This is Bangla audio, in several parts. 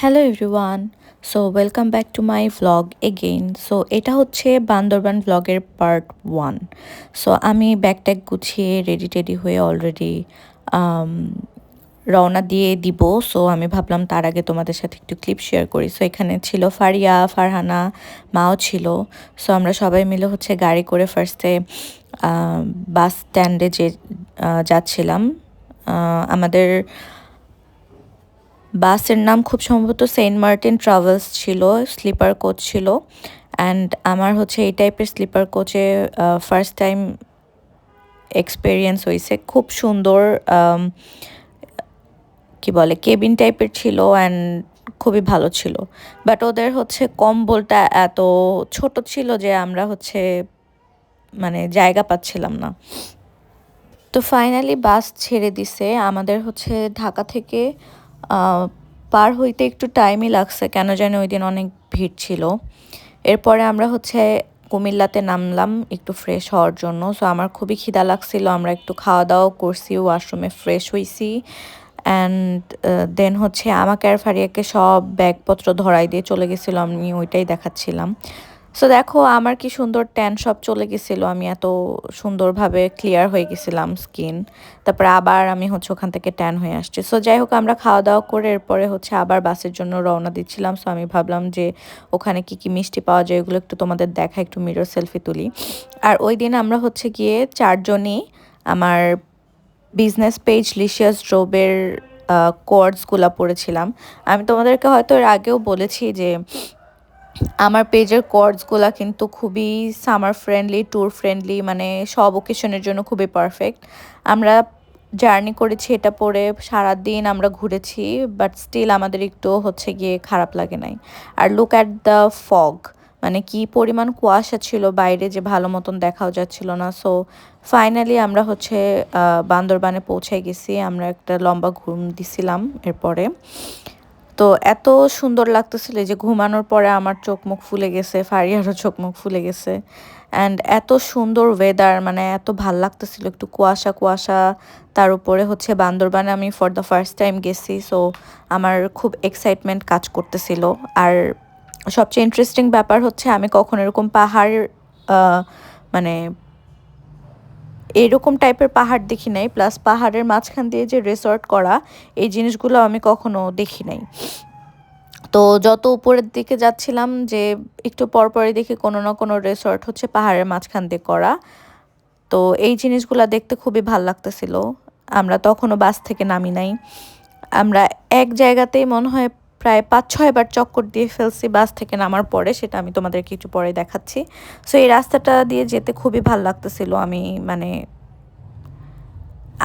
Hello everyone. So welcome back to my vlog again. So এটা হচ্ছে বান্দরবান ভ্লগের পার্ট 1। সো আমি ব্যাগ ট্যাগ গুছিয়ে রেডি টেডি হয়ে অলরেডি রওনা দিয়ে দিব। সো আমি ভাবলাম তার আগে তোমাদের সাথে একটু ক্লিপ শেয়ার করি। সো এখানে ছিল ফারিয়া, ফারহানা, মাও ছিল। সো আমরা সবাই মিলে হচ্ছে গাড়ি করে ফার্স্টে বাস স্ট্যান্ডে যাচ্ছিলাম। আমাদের বাসের নাম খুব সম্ভবত সেন্ট মার্টিন ট্রাভেলস ছিল, স্লিপার কোচ ছিল। অ্যান্ড আমার হচ্ছে এই টাইপের স্লিপার কোচে ফার্স্ট টাইম এক্সপেরিয়েন্স হয়েছে। খুব সুন্দর কি বলে কেবিন টাইপের ছিল অ্যান্ড খুবই ভালো ছিল। বাট ওদের হচ্ছে কম্বলটা এত ছোট ছিল যে আমরা হচ্ছে মানে জায়গা পাচ্ছিলাম না। তো ফাইনালি বাস ছেড়ে দিছে। আমাদের হচ্ছে ঢাকা থেকে পার হইতে একটু টাইমই লাগছে, কেন জানি ওই দিন অনেক ভিড় ছিল। এরপরে আমরা হচ্ছে কুমিল্লাতে নামলাম একটু ফ্রেশ হওয়ার জন্য। সো আমার খুবই খিদা লাগছিল, আমরা একটু খাওয়া দাওয়া করছি, ওয়াশরুমে ফ্রেশ হয়েছি। অ্যান্ড দেন হচ্ছে আমাকে আর ফারিয়াকে সব ব্যাগপত্র ধরাই দিয়ে চলে গেছিলো, আমি ওইটাই দেখাচ্ছিলাম। সো দেখো আমার কি সুন্দর ট্যান সব চলে গেছিলো, আমি এত সুন্দরভাবে ক্লিয়ার হয়ে গেছিলাম স্কিন। তারপরে আবার আমি হচ্ছে ওখান থেকে ট্যান হয়ে আসছি। সো যাই হোক, আমরা খাওয়া দাওয়া করে এরপরে হচ্ছে আবার বাসের জন্য রওনা দিচ্ছিলাম। সো আমি ভাবলাম যে ওখানে কি কি মিষ্টি পাওয়া যায় এগুলো একটু তোমাদের দেখা, একটু মিরর সেলফি তুলি। আর ওই দিন আমরা হচ্ছে গিয়ে চারজনই আমার বিজনেস পেজ লিশিয়াস ড্রোবের কোয়ার্ডসগুলো পড়েছিলাম। আমি তোমাদেরকে হয়তো এর আগেও বলেছি যে আমার পেজের কোয়ার্ডসগুলো কিন্তু খুবই সামার ফ্রেন্ডলি, ট্যুর ফ্রেন্ডলি, মানে সব ওকেশনের জন্য খুবই পারফেক্ট। আমরা জার্নি করেছি এটা পরে, সারাদিন আমরা ঘুরেছি, বাট স্টিল আমাদের একটু হচ্ছে গিয়ে খারাপ লাগে নাই। আর লুক অ্যাট দ্য ফগ, মানে কি পরিমাণ কুয়াশা ছিল বাইরে যে ভালো মতন দেখাও যাচ্ছিল না। সো ফাইনালি আমরা হচ্ছে বান্দরবানে পৌঁছে গেছি। আমরা একটা লম্বা ঘুম দিছিলাম এরপরে। তো এত সুন্দর লাগতেছিল যে ঘুমানোর পরে আমার চোখ মুখ ফুলে গেছে, ফারিয়ারও চোখ মুখ ফুলে গেছে। অ্যান্ড এত সুন্দর ওয়েদার, মানে এত ভাল লাগতেছিল, একটু কুয়াশা কুয়াশা। তার উপরে হচ্ছে বান্দরবানে আমি ফর দ্য ফার্স্ট টাইম গেছি। সো আমার খুব এক্সাইটমেন্ট কাজ করতেছিল। আর সবচেয়ে ইন্টারেস্টিং ব্যাপার হচ্ছে আমি কখনো এরকম পাহাড় মানে এরকম টাইপের পাহাড় দেখি নাই, প্লাস পাহাড়ের মাঝখান দিয়ে যে রিসর্ট করা, এই জিনিসগুলো আমি কখনো দেখি নাই। তো যত উপরের দিকে যাচ্ছিলাম যে একটু পরপরই দেখি কোনো না কোনো রিসর্ট হচ্ছে পাহাড়ের মাঝখান দিয়ে করা। তো এই জিনিসগুলো দেখতে খুবই ভাল লাগতেছিল। আমরা তখনও বাস থেকে নামি নাই, আমরা এক জায়গাতেই মনে হয় প্রায় 5-6 বার চক্কর দিয়ে ফেলছি বাস থেকে নামার পরে, সেটা আমি তোমাদেরকে একটু পরে দেখাচ্ছি। সো এই রাস্তাটা দিয়ে যেতে খুবই ভাল লাগতেছিল। আমি মানে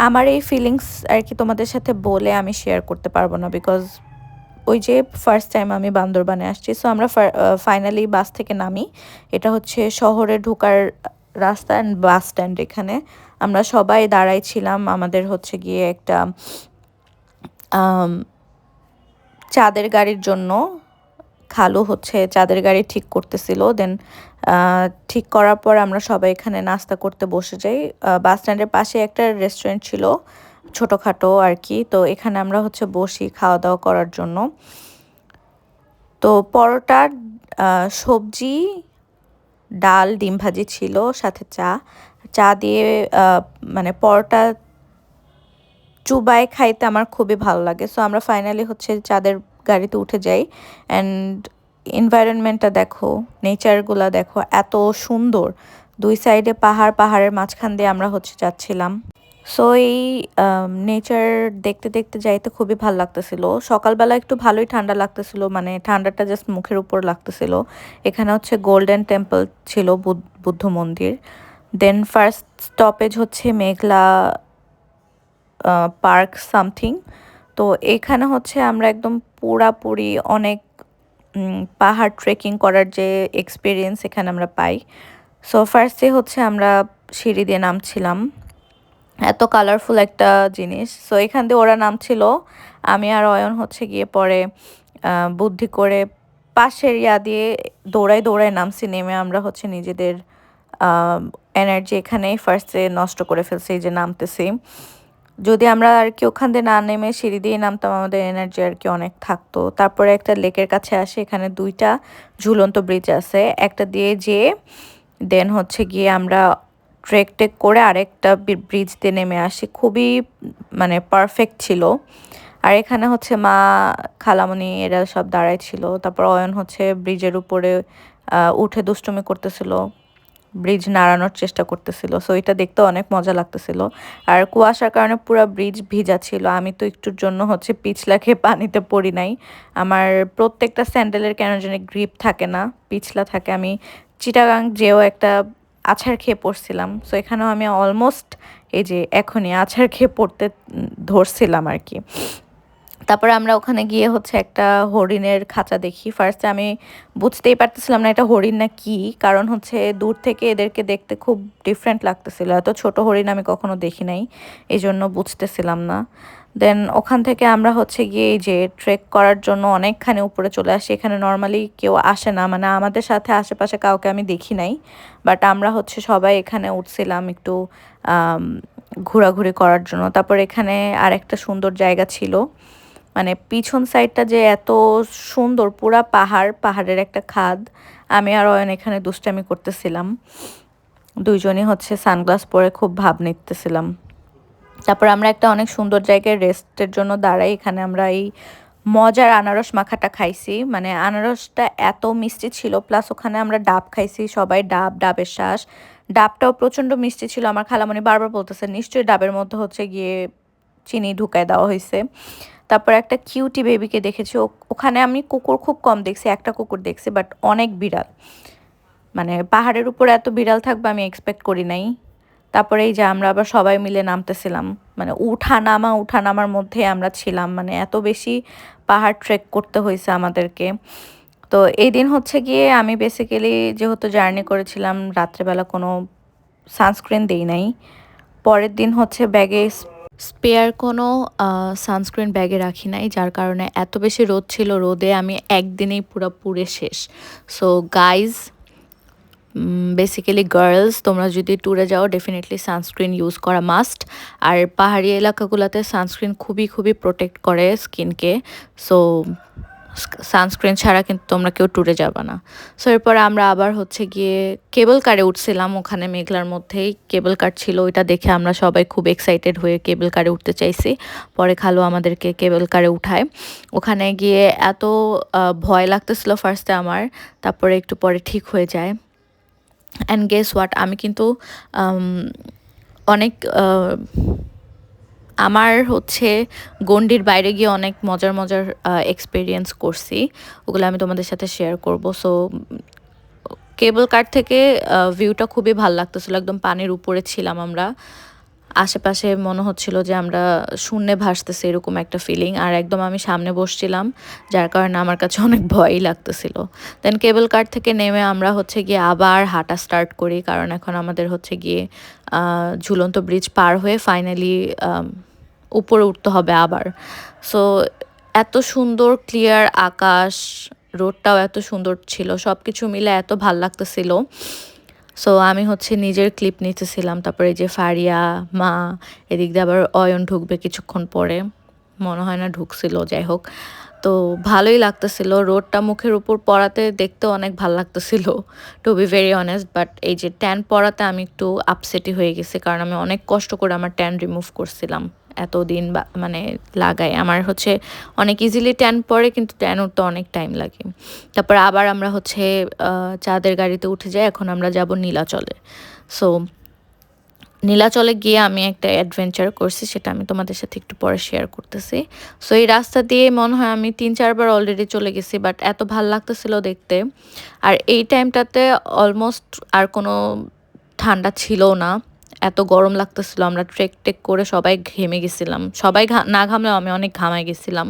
আমার এই ফিলিংস আর কি তোমাদের সাথে বলে আমি শেয়ার করতে পারবো না, বিকজ ওই যে ফার্স্ট টাইম আমি বান্দরবানে আসছি। সো আমরা ফাইনালি বাস থেকে নামি। এটা হচ্ছে শহরে ঢোকার রাস্তা অ্যান্ড বাস স্ট্যান্ড। এখানে আমরা সবাই দাঁড়াই ছিলাম, আমাদের হচ্ছে গিয়ে একটা চাঁদের গাড়ির জন্য। খালু হচ্ছে চাঁদের গাড়ি ঠিক করতেছিল। দেন ঠিক করার পর আমরা সবাই এখানে নাস্তা করতে বসে যাই। বাস স্ট্যান্ডের পাশে একটা রেস্টুরেন্ট ছিল, ছোটোখাটো আর কি। তো এখানে আমরা হচ্ছে বসি খাওয়া দাওয়া করার জন্য। তো পরোটা, সবজি, ডাল, ডিম ভাজি ছিল, সাথে চা। চা দিয়ে মানে পরোটা চুবাই খাইতে আমার খুবই ভালো লাগে। সো আমরা ফাইনালি হচ্ছে চাঁদের গাড়িতে উঠে যাই। অ্যান্ড এনভায়রনমেন্টটা দেখো, নেচারগুলো দেখো, এত সুন্দর। দুই সাইডে পাহাড়, পাহাড়ের মাঝখান দিয়ে আমরা হচ্ছে যাচ্ছিলাম। সো এই নেচার দেখতে দেখতে যাইতে খুবই ভালো লাগতেছিল। সকালবেলা একটু ভালোই ঠান্ডা লাগতেছিল, মানে ঠান্ডাটা জাস্ট মুখের উপর লাগতেছিল। এখানে হচ্ছে গোল্ডেন টেম্পল ছিল, বুদ্ধ মন্দির। দেন ফার্স্ট স্টপেজ হচ্ছে মেঘলা পার্ক সামথিং। তো এখানে হচ্ছে আমরা একদম পুরাপুরি অনেক পাহাড় ট্রেকিং করার যে এক্সপিরিয়েন্স এখানে আমরা পাই। সো ফার্স্টে হচ্ছে আমরা সিঁড়ি দিয়ে নামছিলাম, এত কালারফুল একটা জিনিস। সো এখান দিয়ে ওরা নামছিল, আমি আর অয়ন হচ্ছে গিয়ে পরে বুদ্ধি করে পাশের দিয়ে দৌড়াই দৌড়াই নামছি। নেমে আমরা হচ্ছে নিজেদের এনার্জি এখানেই ফার্স্টে নষ্ট করে ফেলছি, এই যে নামতেছি। যদি আমরা আর কি ওখান দিয়ে না নেমে সিঁড়ি দিয়ে নামতাম আমাদের এনার্জি আর কি অনেক থাকতো। তারপরে একটা লেকের কাছে আসে, এখানে 2টা ঝুলন্ত ব্রিজ আছে, একটা দিয়ে যেয়ে দেন হচ্ছে গিয়ে আমরা ট্রেক টেক করে আরেকটা ব্রিজ দিয়ে নেমে আসি। খুবই মানে পারফেক্ট ছিল। আর এখানে হচ্ছে মা, খালামণি এরা সব দাঁড়ায় ছিল। তারপর অয়ন হচ্ছে ব্রিজের উপরে উঠে দুষ্টুমি করতেছিল, ব্রিজ নাড়ানোর চেষ্টা করতেছিল। সো এটা দেখতে অনেক মজা লাগতেছিল। আর কুয়াশার কারণে পুরো ব্রিজ ভিজা ছিল। আমি তো একটুর জন্য হচ্ছে পিছলা খেয়ে পানিতে পড়ি নাই। আমার প্রত্যেকটা স্যান্ডেলের কেন জানি গ্রিপ থাকে না, পিছলা থাকে। আমি চিটাগাং যেও একটা আছাড় খেয়ে পড়ছিলাম। সো এখানেও আমি অলমোস্ট এই যে এখনই আছাড় খেয়ে পড়তে ধরছিলাম আর কি। তারপরে আমরা ওখানে গিয়ে হচ্ছে একটা হরিণের খাঁচা দেখি। ফার্স্টে আমি বুঝতেই পারতেছিলাম না এটা হরিণ না কি, কারণ হচ্ছে দূর থেকে এদেরকে দেখতে খুব ডিফারেন্ট লাগতেছিল। এত ছোট হরিণ আমি কখনো দেখি নাই, এই জন্য বুঝতেছিলাম না। দেন ওখান থেকে আমরা হচ্ছে গিয়ে এই যে ট্রেক করার জন্য অনেকখানি উপরে চলে আসি। এখানে নর্মালি কেউ আসে না, মানে আমাদের সাথে আশেপাশে কাউকে আমি দেখি নাই, বাট আমরা হচ্ছে সবাই এখানে উঠছিলাম একটু ঘোরাঘুরি করার জন্য। তারপর এখানে আরেকটা সুন্দর জায়গা ছিল, মানে পিছন সাইডটা যে এত সুন্দর, পুরা পাহাড়, পাহাড়ের একটা খাদ। আমি আর অয়ন এখানে দুষ্টামি করতেছিলাম, দুইজনই হচ্ছে সানগ্লাস পরে খুব ভাব নিতেছিলাম। তারপর আমরা একটা অনেক সুন্দর জায়গায় রেস্টের জন্য দাঁড়াই। এখানে আমরা এই মজার আনারস মাখাটা খাইছি, মানে আনারসটা এত মিষ্টি ছিল, প্লাস ওখানে আমরা ডাব খাইছি সবাই, ডাবের শ্বাস। ডাবটাও প্রচণ্ড মিষ্টি ছিল। আমার খালামণি বারবার বলতেছে নিশ্চয়ই ডাবের মধ্যে হচ্ছে গিয়ে চিনি ঢুকায় দেওয়া হয়েছে। তারপর একটা কিউটি বেবিকে দেখেছি। ওখানে আমি কুকুর খুব কম দেখছি, একটা কুকুর দেখছি, বাট অনেক বিড়াল। মানে পাহাড়ের উপর এত বিড়াল থাকবে আমি এক্সপেক্ট করি নাই। তারপরে এই যে আমরা আবার সবাই মিলে নামতেছিলাম, মানে উঠা নামার মধ্যে আমরা ছিলাম, মানে এত বেশি পাহাড় ট্রেক করতে হয়েছে আমাদেরকে। তো এই দিন হচ্ছে গিয়ে আমি বেসিক্যালি যেহেতু জার্নি করেছিলাম রাত্রেবেলা কোনো সানস্ক্রিন দেই নাই। পরের দিন হচ্ছে ব্যাগে স্পেয়ার কোনো সানস্ক্রিন ব্যাগে রাখি নাই, যার কারণে এত বেশি রোদ ছিল, রোদে আমি একদিনেই পুরো পুড়ে শেষ। সো গাইজ, বেসিক্যালি গার্লস, তোমরা যদি ট্যুরে যাও ডেফিনেটলি সানস্ক্রিন ইউজ করা মাস্ট। আর পাহাড়ি এলাকাগুলোতে সানস্ক্রিন খুবই খুবই প্রোটেক্ট করে স্কিনকে। সো সানস্ক্রিন ছাড়া কিন্তু তোমরা কেউ ট্যুরে যাবে না। সো এরপরে আমরা আবার হচ্ছে গিয়ে কেবল কারে উঠছিলাম। ওখানে মেঘলার মধ্যেই কেবল কার ছিল, ওইটা দেখে আমরা সবাই খুব এক্সাইটেড হয়ে কেবল কারে উঠতে চাইছি। পরে খালু আমাদেরকে কেবল কারে উঠায়। ওখানে গিয়ে এত ভয় লাগতেছিল ফার্স্টে আমার, তারপরে একটু পরে ঠিক হয়ে যায়। অ্যান্ড গেস হোয়াট, আমি কিন্তু অনেক আমার হচ্ছে গণ্ডির বাইরে গিয়ে অনেক মজার মজার এক্সপিরিয়েন্স করছি, ওগুলো আমি তোমাদের সাথে শেয়ার করব। সো কেবল কার থেকে ভিউটা খুবই ভালো লাগতেছিল, একদম পানির উপরে ছিলাম আমরা, আশেপাশে মনে হচ্ছিল যে আমরা শূন্যে ভাসতেছি এরকম একটা ফিলিং। আর একদম আমি সামনে বসছিলাম, যার কারণে আমার কাছে অনেক ভয়ই লাগতেছিল। দেন কেবল কার থেকে নেমে আমরা হচ্ছে গিয়ে আবার হাঁটা স্টার্ট করি, কারণ এখন আমাদের হচ্ছে গিয়ে ঝুলন্ত ব্রিজ পার হয়ে ফাইনালি উপরে উঠতে হবে আবার। সো এত সুন্দর ক্লিয়ার আকাশ, রোডটাও এত সুন্দর ছিল, সব কিছু মিলে এত ভাল লাগতেছিল। সো আমি হচ্ছে নিজের ক্লিপ নিতেছিলাম। তারপরে এই যে ফারিয়া, মা, এদিক দিয়ে আবার অয়ন ঢুকবে কিছুক্ষণ পরে, মনে হয় না ঢুকছিল, যাই হোক। তো ভালোই লাগতেছিল, রোডটা মুখের উপর পড়াতে দেখতে অনেক ভালো লাগতেছিল, to be very honest. But এই যে ট্যান পড়াতে আমি একটু আপসেটই হয়ে গেছি, কারণ আমি অনেক কষ্ট করে আমার ট্যান রিমুভ করছিলাম এতদিন, মানে লাগাই আমার হচ্ছে অনেক ইজিলি ট্যান পড়ে, কিন্তু ট্যান উঠতে অনেক টাইম লাগে। তারপর আবার আমরা হচ্ছে চাঁদের গাড়িতে উঠে যাই। এখন আমরা যাব নীলাচলে। সো নীলাচলে গিয়ে আমি একটা অ্যাডভেঞ্চার করছি, সেটা আমি তোমাদের সাথে একটু পরে শেয়ার করতেছি। সো এই রাস্তা দিয়ে মনে হয় আমি 3-4 বার অলরেডি চলে গেছি, বাট এত ভাল লাগতেছিল দেখতে। আর এই টাইমটাতে অলমোস্ট আর কোনো ঠান্ডা ছিল না, এত গরম লাগতেছিল। আমরা ট্রেক টেক করে সবাই ঘেমে গেছিলাম, সবাই না ঘামলেও আমি অনেক ঘামাই গেছিলাম।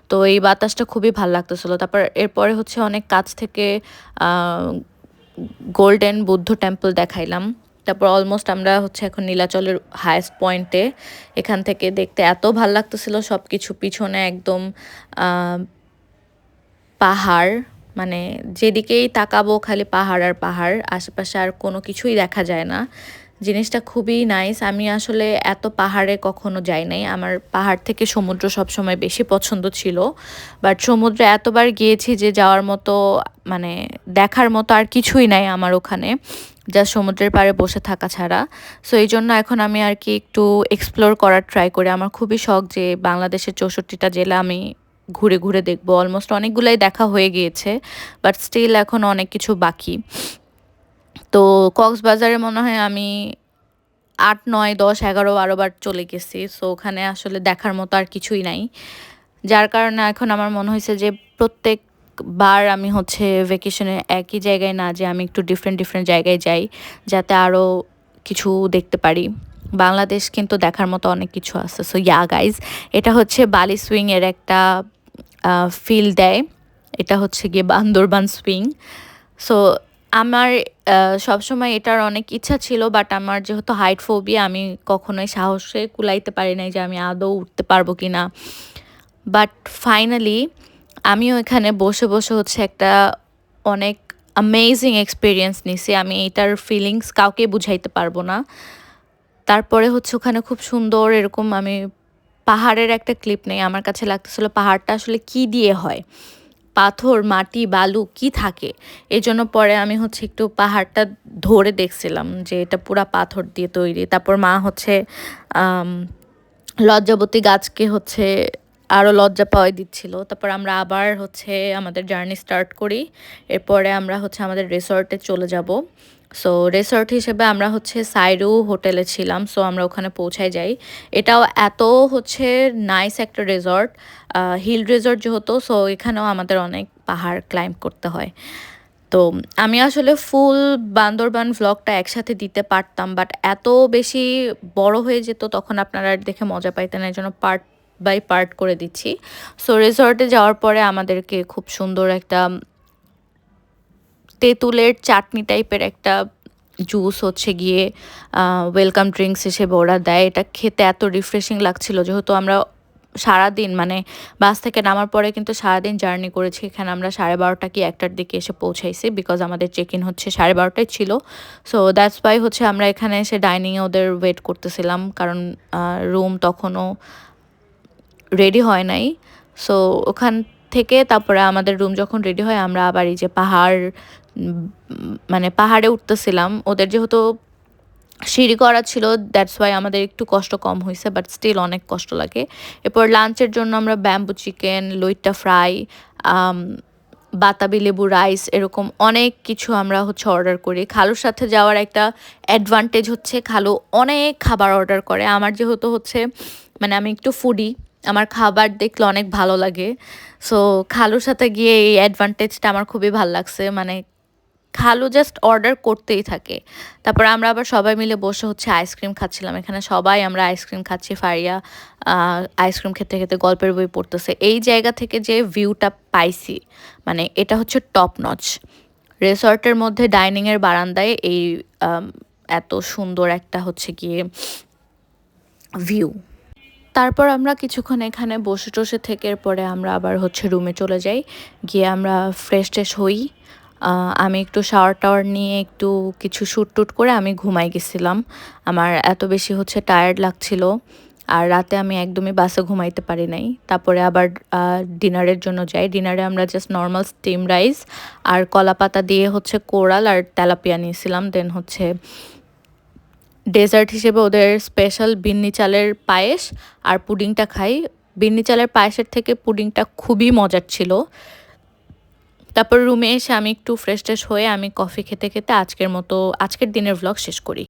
তো এই বাতাসটা খুবই ভাল লাগতেছিল। তারপর এরপরে হচ্ছে অনেক কাছ থেকে গোল্ডেন বুদ্ধ টেম্পল দেখাইলাম। তারপর অলমোস্ট আমরা হচ্ছে এখন নীলাচলের হায়েস্ট পয়েন্টে। এখান থেকে দেখতে এত ভাল লাগতেছিল সব কিছু, পিছনে একদম পাহাড়, মানে যেদিকেই তাকাবো খালি পাহাড় আর পাহাড়, আশেপাশে আর কোনো কিছুই দেখা যায় না। জিনিসটা খুবই নাইস। আমি আসলে এত পাহাড়ে কখনো যাই নাই। আমার পাহাড় থেকে সমুদ্র সবসময় বেশি পছন্দ ছিল। বাট সমুদ্রে এতবার গিয়েছি যে যাওয়ার মতো মানে দেখার মতো আর কিছুই নাই আমার ওখানে, জাস্ট সমুদ্রের পাড়ে বসে থাকা ছাড়া। সো এই জন্য এখন আমি আর কি একটু এক্সপ্লোর করার ট্রাই করি। আমার খুবই শখ যে বাংলাদেশের 64টা জেলা আমি ঘুরে ঘুরে দেখবো। অলমোস্ট অনেকগুলাই দেখা হয়ে গিয়েছে, বাট স্টিল এখন অনেক কিছু বাকি। তো কক্সবাজারে মনে হয় আমি 8, 9, 10, 11, 12 বার চলে গেছি। সো ওখানে আসলে দেখার মতো আর কিছুই নাই। যার কারণে এখন আমার মনে হয়েছে যে প্রত্যেকবার আমি হচ্ছে ভ্যাকেশনে একই জায়গায় না, যে আমি একটু ডিফারেন্ট ডিফারেন্ট জায়গায় যাই, যাতে আরও কিছু দেখতে পারি। বাংলাদেশ কিন্তু দেখার মতো অনেক কিছু আছে। সো ইয়া গাইজ, এটা হচ্ছে বালি সুইং এর একটা ফিল দেয়। এটা হচ্ছে গিয়ে বান্দরবান সুইং। সো আমার সবসময় এটার অনেক ইচ্ছা ছিল, বাট আমার যেহেতু হাইট ফোবিয়া, আমি কখনোই সাহসে কুলাইতে পারি নাই যে আমি আদৌ উঠতে পারবো কি না। বাট ফাইনালি আমিও এখানে বসে বসে হচ্ছে একটা অনেক অ্যামেজিং এক্সপিরিয়েন্স নিছি। আমি এটার ফিলিংস কাউকে বুঝাইতে পারবো না। তারপরে হচ্ছে ওখানে খুব সুন্দর এরকম আমি পাহাড়ের একটা ক্লিপ নেই, আমার কাছে লাগতেছিল পাহাড়টা আসলে কি দিয়ে হয়, পাথর, মাটি, বালু কি থাকে। এই জন্য পরে আমি হচ্ছে একটু পাহাড়টা ধরে দেখছিলাম যে এটা পুরা পাথর দিয়ে তৈরি। তারপর মা হচ্ছে আম, লজ্জাবতী গাছকে হচ্ছে আরও লজ্জা পাওয়াই দিচ্ছিল। তারপর আমরা আবার হচ্ছে আমাদের জার্নি স্টার্ট করি। এরপরে আমরা হচ্ছে আমাদের রিসর্টে চলে যাব। সো রিসর্ট হিসেবে আমরা হচ্ছে সাইরু হোটেলে ছিলাম। সো আমরা ওখানে পৌঁছায় যাই। এটাও এত হচ্ছে নাইস একটা রিসর্ট, হিল রিসর্ট যেহেতু, সো এখানেও আমাদের অনেক পাহাড় ক্লাইম্ব করতে হয়। তো আমি আসলে ফুল বান্দরবান ভ্লগটা একসাথে দিতে পারতাম, বাট এত বেশি বড় হয়ে যেত তখন আপনারা আর দেখে মজা পাইতেন, এই জন্য পার্ট বাই পার্ট করে দিচ্ছি। সো রিসর্টে যাওয়ার পরে আমাদেরকে খুব সুন্দর একটা তেঁতুলের চাটনি টাইপের একটা জুস হচ্ছে গিয়ে ওয়েলকাম ড্রিঙ্কস হিসেবে ওরা দেয়। এটা খেতে এত রিফ্রেশিং লাগছিল, যেহেতু আমরা সারাদিন মানে বাস থেকে নামার পরে কিন্তু সারাদিন জার্নি করেছি। এখানে আমরা 12:30 কি 1টার দিকে এসে পৌঁছাইছি, বিকজ আমাদের চেক ইন হচ্ছে 12:30টায় ছিল। সো দ্যাটস ওয়াই হচ্ছে আমরা এখানে এসে ডাইনিংয়ে ওদের ওয়েট করতেছিলাম, কারণ রুম তখনও রেডি হয় নাই। সো ওখান থেকে তারপরে আমাদের রুম যখন রেডি হয়, আমরা আবার এই যে পাহাড় মানে পাহাড়ে উঠতেছিলাম। ওদের যেহেতু সিঁড়ি করা ছিল, দ্যাটস ওয়াই আমাদের একটু কষ্ট কম হয়েছে, বাট স্টিল অনেক কষ্ট লাগে। এরপর লাঞ্চের জন্য আমরা ব্যাম্বু চিকেন, লইট্টা ফ্রাই, বাতাবি লেবু রাইস, এরকম অনেক কিছু আমরা হচ্ছে অর্ডার করি। খালুর সাথে যাওয়ার একটা অ্যাডভান্টেজ হচ্ছে খালু অনেক খাবার অর্ডার করে। আমার যেহেতু হচ্ছে মানে আমি একটু ফুডি, আমার খাবার দেখলে অনেক ভালো লাগে। সো খালুর সাথে গিয়ে এই অ্যাডভান্টেজটা আমার খুবই ভালো লাগছে। মানে খালু জাস্ট অর্ডার করতেই থাকে। তারপর আমরা আবার সবাই মিলে বসে হচ্ছে আইসক্রিম খাচ্ছিলাম। এখানে সবাই আমরা আইসক্রিম খাচ্ছি। ফারিয়া আইসক্রিম খেতে খেতে গল্পের বই পড়তেছে। এই জায়গা থেকে যে ভিউটা পাইছি, মানে এটা হচ্ছে টপ নচ। রিসর্টের মধ্যে ডাইনিংয়ের বারান্দায় এই এত সুন্দর একটা হচ্ছে গিয়ে ভিউ। তারপর আমরা কিছুক্ষণ এখানে বসে টসে থেকে পরে আমরা আবার হচ্ছে রুমে চলে যাই। গিয়ে আমরা ফ্রেশ ট্রেশ হই। আমি একটু শাওয়ার টাওয়ার নিয়ে একটু কিছু শ্যুট টুট করে আমি ঘুমাই গেছিলাম। আমার এত বেশি হচ্ছে টায়ার্ড লাগছিল। আর রাতে আমি একদমই বাসে ঘুমাইতে পারি নাই। তারপরে আবার ডিনারের জন্য যাই। ডিনারে আমরা জাস্ট নর্মাল স্টিম রাইস আর কলা পাতা দিয়ে হচ্ছে কোরাল আর তেলাপিয়া নিয়েছিলাম। দেন হচ্ছে ডেজার্ট হিসেবে ওদের স্পেশাল বিন্নি চালের পায়েস আর পুডিংটা খাই। বিন্নি চালের পায়েসের থেকে পুডিংটা খুবই মজার ছিল। তারপর রুমে এসে আমি একটু ফ্রেশ ট্রেশ হয়ে আমি কফি খেতে খেতে আজকের দিনের ভ্লগ শেষ করি।